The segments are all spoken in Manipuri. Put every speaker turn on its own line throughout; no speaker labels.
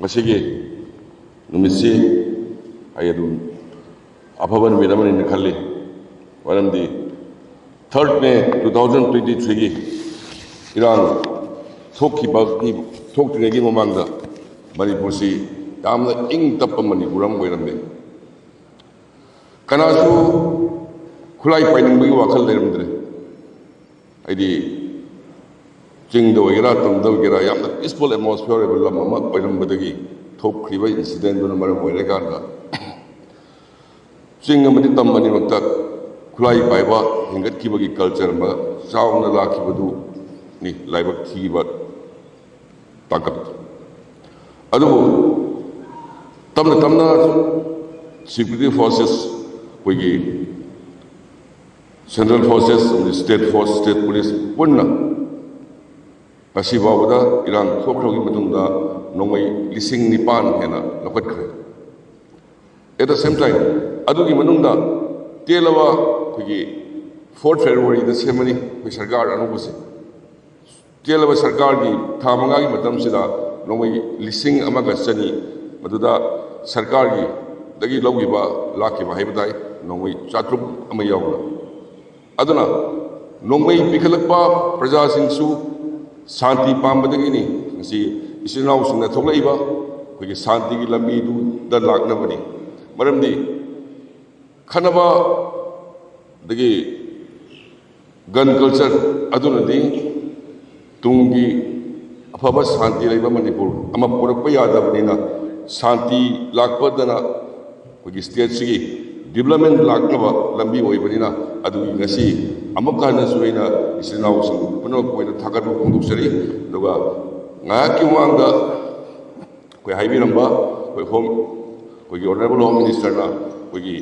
ꯉꯁꯤꯒꯤ ꯅꯨꯃꯤꯠꯁꯤ ꯑꯩ ꯑꯗꯨꯝ ꯑꯐꯕ ꯅꯨꯃꯤꯠ ꯑꯃꯅꯤ ꯈꯜꯂꯤ ꯃꯔꯝꯗꯤ 3 ꯃꯦ 2023ꯒꯤ ꯏꯔꯥꯡ ꯊꯣꯛꯇ꯭ꯔꯤꯉꯩꯒꯤ ꯃꯃꯥꯡꯗ ꯃꯅꯤꯄꯨꯔꯁꯤ ꯌꯥꯝꯅ ꯏꯪ ꯇꯞꯄ ꯃꯅꯤꯄꯨꯔ ꯑꯃ ꯑꯣꯏꯔꯝꯃꯤ ꯀꯅꯥꯁꯨ ꯈꯨꯠꯂꯥꯏ ꯄꯥꯏꯅꯤꯡꯕꯒꯤ ꯋꯥꯈꯜ ꯂꯩꯔꯝꯗ꯭ꯔꯦ ꯍꯥꯏꯗꯤ ꯆꯤꯡꯗ ꯑꯣꯏꯒꯦꯔꯥ ꯇꯝꯗ ꯑꯣꯏꯒꯦꯔꯥ ꯌꯥꯝꯅ ꯄꯤꯁꯐꯨꯜ ꯑꯦꯠꯃꯣꯁꯐꯤꯌꯔ ꯑꯣꯏꯕ ꯂꯝ ꯑꯃ ꯑꯣꯏꯔꯝꯕꯗꯒꯤ ꯊꯣꯛꯈ꯭ꯔꯤꯕ ꯏꯟꯁꯤꯗꯦꯟꯗꯨꯅ ꯃꯔꯝ ꯑꯣꯏꯔꯀꯥꯟꯗ ꯆꯤꯡ ꯑꯃꯗꯤ ꯇꯝ ꯑꯅꯤꯃꯛꯇ ꯈꯨꯠꯂꯥꯏ ꯄꯥꯏꯕ ꯍꯦꯟꯒꯠꯈꯤꯕꯒꯤ ꯀꯜꯆꯔ ꯑꯃ ꯆꯥꯎꯅ ꯂꯥꯛꯈꯤꯕꯗꯨꯅꯤ ꯂꯥꯏꯕꯛ ꯊꯤꯕ ꯇꯥꯡꯀꯛ ꯑꯗꯨꯕꯨ ꯇꯞꯅ ꯇꯞꯅ ꯁꯦꯀ꯭ꯌꯨꯔꯤꯇꯤ ꯐꯣꯔꯁꯦꯁ ꯑꯩꯈꯣꯏꯒꯤ ꯁꯦꯟꯇ꯭ꯔꯦꯜ ꯐꯣꯔꯁꯦꯁ ꯑꯃꯗꯤ ꯁ꯭ꯇꯦꯠ ꯐꯣꯔꯁ ꯁ꯭ꯇꯦꯠ ꯄꯨꯂꯤꯁ ꯄꯨꯟꯅ ꯉꯁꯤ ꯐꯥꯎꯕꯗ ꯏꯔꯥꯡ ꯊꯣꯛꯈ꯭ꯔꯕꯒꯤ ꯃꯇꯨꯡꯗ ꯅꯣꯡꯃꯩ 9,000 ꯍꯦꯟꯅ ꯂꯧꯈꯠꯈ꯭ꯔꯦ ꯑꯦꯠ ꯗ ꯁꯦꯝ ꯇꯥꯏꯝ ꯑꯗꯨꯒꯤ ꯃꯅꯨꯡꯗ ꯇꯦꯜꯂꯕ ꯑꯩꯈꯣꯏꯒꯤ 4 ꯐꯦꯕ꯭ꯔꯨꯋꯥꯔꯤꯗ ꯁꯦꯝꯃꯅꯤ ꯑꯩꯈꯣꯏ ꯁꯔꯀꯥꯔ ꯑꯅꯧꯕꯁꯦ ꯇꯦꯜꯂꯕ ꯁꯔꯀꯥꯔꯒꯤ ꯊꯥ 5ꯒꯤ ꯃꯇꯝꯁꯤꯗ ꯅꯣꯡꯃꯩ 1,100 ꯃꯗꯨꯗ ꯁꯔꯀꯥꯔꯒꯤꯗꯒꯤ ꯂꯧꯈꯤꯕ ꯂꯥꯛꯈꯤꯕ ꯍꯥꯏꯕ ꯇꯥꯏ ꯅꯣꯡꯃꯩ 700 ꯌꯥꯎꯅ ꯑꯗꯨꯅ ꯅꯣꯡꯃꯩ ꯄꯤꯈꯠꯂꯛꯄ ꯄ꯭ꯔꯖꯥꯁꯤꯡꯁꯨ ꯁꯥꯟꯇꯤ ꯄꯥꯝꯕꯗꯒꯤꯅꯤ ꯉꯁꯤ ꯏꯆꯤꯜ ꯏꯅꯥꯎꯁꯤꯡꯅ ꯊꯣꯛꯂꯛꯏꯕ ꯑꯩꯈꯣꯏꯒꯤ ꯁꯥꯟꯇꯤꯒꯤ ꯂꯝꯕꯤꯗꯨꯗ ꯂꯥꯛꯅꯕꯅꯤ ꯃꯔꯝꯗꯤ ꯈꯟꯅꯕ ꯑꯗꯒꯤ ꯒꯟ ꯀꯜꯆꯔ ꯑꯗꯨꯅꯗꯤ ꯇꯨꯡꯒꯤ ꯑꯐꯕ ꯁꯥꯟꯇꯤ ꯂꯩꯕ ꯃꯅꯤꯄꯨꯔ ꯑꯃ ꯄꯨꯔꯛꯄ ꯌꯥꯗꯕꯅꯤꯅ ꯁꯥꯟꯇꯤ ꯂꯥꯛꯄꯗꯅ ꯑꯩꯈꯣꯏꯒꯤ ꯁ꯭ꯇꯦꯠꯁꯤꯒꯤ ꯗꯤꯕꯂꯞꯃꯦꯟ ꯂꯥꯛꯅꯕ ꯂꯝꯕꯤ ꯑꯣꯏꯕꯅꯤನ ꯑꯗꯨꯒꯤ ꯉꯁꯤ ꯑꯃꯨꯛ ꯍꯟꯅꯁꯨ ꯑꯩꯅ ꯏꯆꯤꯜ ꯏꯅꯥꯎꯁꯤꯡ ꯄꯨꯝꯅꯃꯛ ꯑꯣꯏꯅ ꯊꯥꯒꯠꯄ ꯐꯣꯡꯗꯣꯛꯆꯔꯤ ꯑꯗꯨꯒ ꯉꯥꯏꯍꯥꯛꯀꯤ ꯃꯃꯥꯡꯗ ꯑꯩꯈꯣꯏ ꯍꯥꯏꯕꯤꯔꯝꯕ ꯑꯩꯈꯣꯏꯒꯤ ꯑꯣꯅꯔꯦꯕꯜ ꯍꯣꯝ ꯃꯤꯅꯤꯁꯇꯔꯅ ꯑꯩꯈꯣꯏꯒꯤ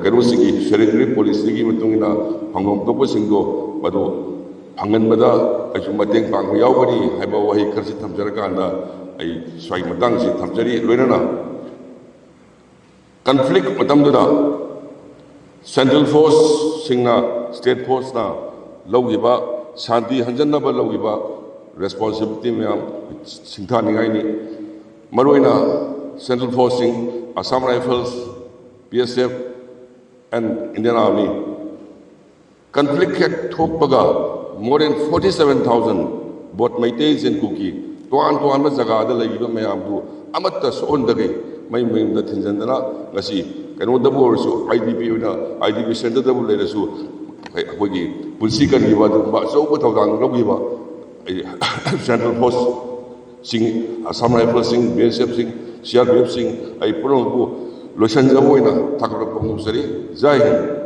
ꯀꯩꯅꯣꯁꯤꯡꯒꯤ ꯁꯦꯔꯤꯇꯔꯤ ꯄꯣꯂꯤꯁꯤꯒꯤ ꯃꯇꯨꯡ ꯏꯟꯅ ꯐꯪꯐꯝ ꯊꯣꯛꯄꯁꯤꯡꯗꯣ ꯃꯗꯨ ꯐꯪꯍꯟꯕꯗ ꯑꯩꯁꯨ ꯃꯇꯦꯡ ꯄꯥꯡꯕ ꯌꯥꯎꯒꯅꯤ ꯍꯥꯏꯕ ꯋꯥꯍꯩ ꯈꯔꯁꯤ ꯊꯝꯖꯔꯀꯥꯟꯗ ꯑꯩ ꯁ꯭ꯋꯥꯏꯒꯤ ꯃꯇꯥꯡꯁꯤ ꯊꯝꯖꯔꯤ ꯂꯣꯏꯅꯅ ꯀꯟꯐ꯭ꯂꯤꯛ ꯃꯇꯝꯗꯨꯗ ꯁꯦꯟꯇ꯭ꯔꯦꯜ ꯐꯣꯔꯁꯁꯤꯡꯅ ꯁ꯭ꯇꯦꯠ ꯐꯣꯔꯁꯅ ꯂꯧꯈꯤꯕ ꯁꯥꯟꯇꯤ ꯍꯟꯖꯟꯅꯕ ꯂꯧꯈꯤꯕ ꯔꯦꯁꯄꯣꯟꯁꯤꯕꯤꯂꯤꯇꯤ ꯃꯌꯥꯝ ꯁꯤꯡꯊꯥꯅꯤꯡꯉꯥꯏꯅꯤ ꯃꯔꯨꯑꯣꯏꯅ ꯁꯦꯟꯇ꯭ꯔꯦꯜ ꯐꯣꯔꯁꯁꯤꯡ ꯑꯁꯥꯝ rifles BSF and Indian Army conflict ꯍꯦꯛ ꯊꯣꯛꯄꯒ more than 47,000 both Meiteis and Kuki toan jagada ꯂꯩꯔꯤꯕ ꯃꯌꯥꯝꯗꯨ ꯑꯃꯠꯇ ꯁꯣꯛꯍꯟꯗꯒꯩ ꯃꯌꯨꯝꯗ ꯊꯤꯟꯖꯤꯟꯗꯅ ꯉꯁꯤ ꯀꯩꯅꯣꯗꯕꯨ ꯑꯣꯏꯔꯁꯨ IDP ꯑꯣꯏꯅ IDP ꯁꯦꯟꯇꯔꯗꯕꯨ ꯂꯩꯔꯁꯨ ꯑꯩꯈꯣꯏꯒꯤ ꯄꯨꯟꯁꯤ ꯀꯟꯈꯤꯕ ꯑꯗꯨꯒꯨꯝꯕ ꯑꯆꯧꯕ ꯊꯧꯗꯥꯡ ꯂꯧꯈꯤꯕ ꯁꯦꯟꯇ꯭ꯔꯦꯜ ꯐꯣꯔꯁꯁꯤꯡ ꯑꯁꯥꯝ ꯔꯥꯏꯐꯜꯁꯤꯡ BSFꯁꯤꯡ CRPFꯁꯤꯡ ꯑꯩ ꯄꯨꯝꯅꯃꯛꯄꯨ ꯂꯣꯏꯁꯤꯟꯖꯕ ꯑꯣꯏꯅ ꯊꯥꯒꯠꯄ ꯐꯣꯡꯗꯣꯛꯆꯔꯤ ꯖꯥꯏ ꯍꯤꯟꯗ